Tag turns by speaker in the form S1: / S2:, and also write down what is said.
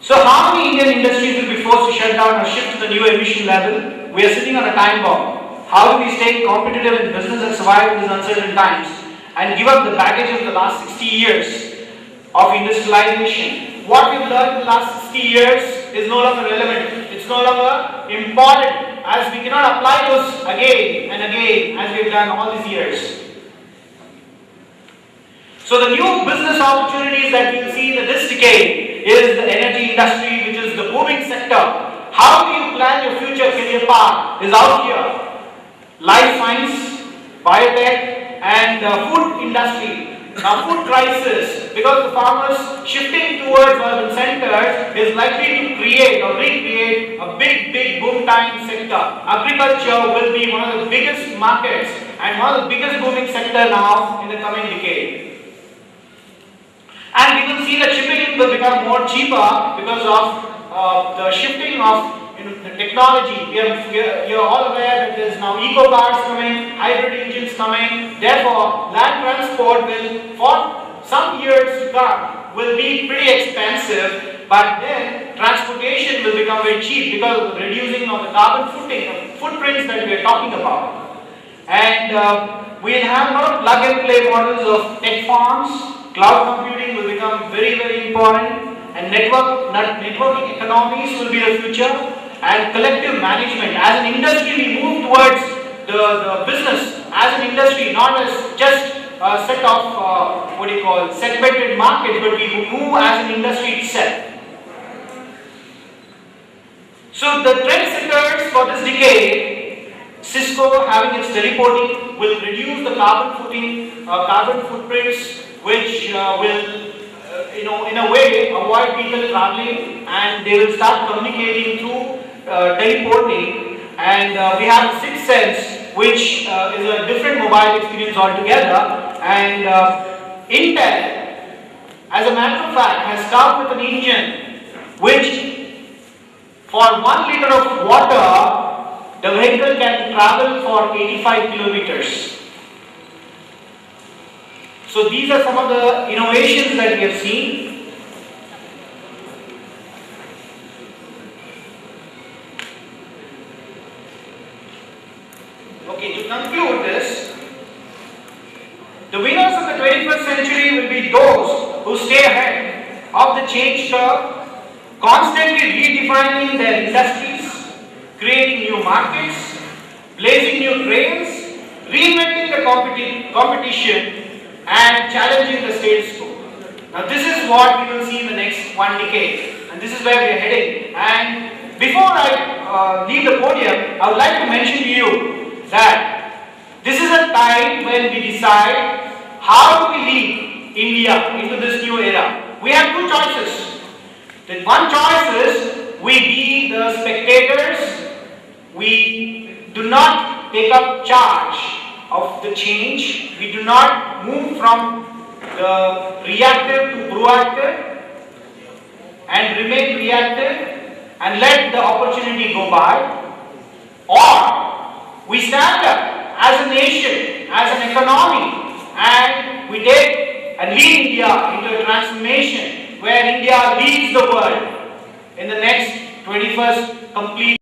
S1: So how many Indian industries will be forced to shut down or shift to the new emission level? We are sitting on a time bomb. How do we stay competitive in business and survive in these uncertain times and give up the baggage of the last 60 years of industrialization? What we've learned in the last 60 years is no longer relevant. It's no longer important, as we cannot apply those again and again as we've done all these years. So the new business opportunities that we'll see in this decade is the energy industry, which is the booming sector. How do you plan your future career path is out here. Life science, biotech, and the food industry. Now food crisis, because the farmers shifting towards urban centers is likely to create or recreate a big boom time sector. Agriculture will be one of the biggest markets and one of the biggest booming sector now in the coming decade. And we will see that shipping will become more cheaper because of the shifting of the technology. You're all aware that there is now eco cars coming, hybrid engines coming. Therefore, land transport will, for some years to come, will be pretty expensive. But then transportation will become very cheap because of the reducing of the carbon footprints that we are talking about. And we'll have a lot of plug and play models of tech farms. Cloud computing will become very important, and networking economies will be the future, and collective management. As an industry, we move towards the business as an industry, not as just a set of segmented markets, but we move as an industry itself. So the trendsetters for this decade, Cisco having its teleporting will reduce the carbon footprints, which will, in a way, avoid people traveling, and they will start communicating through teleporting. And we have the Sixth Sense, which is a different mobile experience altogether. And Intel, as a matter of fact, has come with an engine which, for 1 liter of water, the vehicle can travel for 85 kilometers. So these are some of the innovations that we have seen. Okay, to conclude this, the winners of the 21st century will be those who stay ahead of the change curve, constantly redefining their industries, creating new markets, blazing new trails, reinventing the competition, and challenging the status quo. Now this is what we will see in the next one decade, and this is where we are heading. And before I leave the podium, I would like to mention to you that this is a time when we decide how do we lead India into this new era. We have two choices. The one choice is we be the spectators, we do not take up charge of the change, we do not move from the reactive to proactive and remain reactive and let the opportunity go by, or we stand up as a nation, as an economy, and we take and lead India into a transformation where India leads the world in the next 21st complete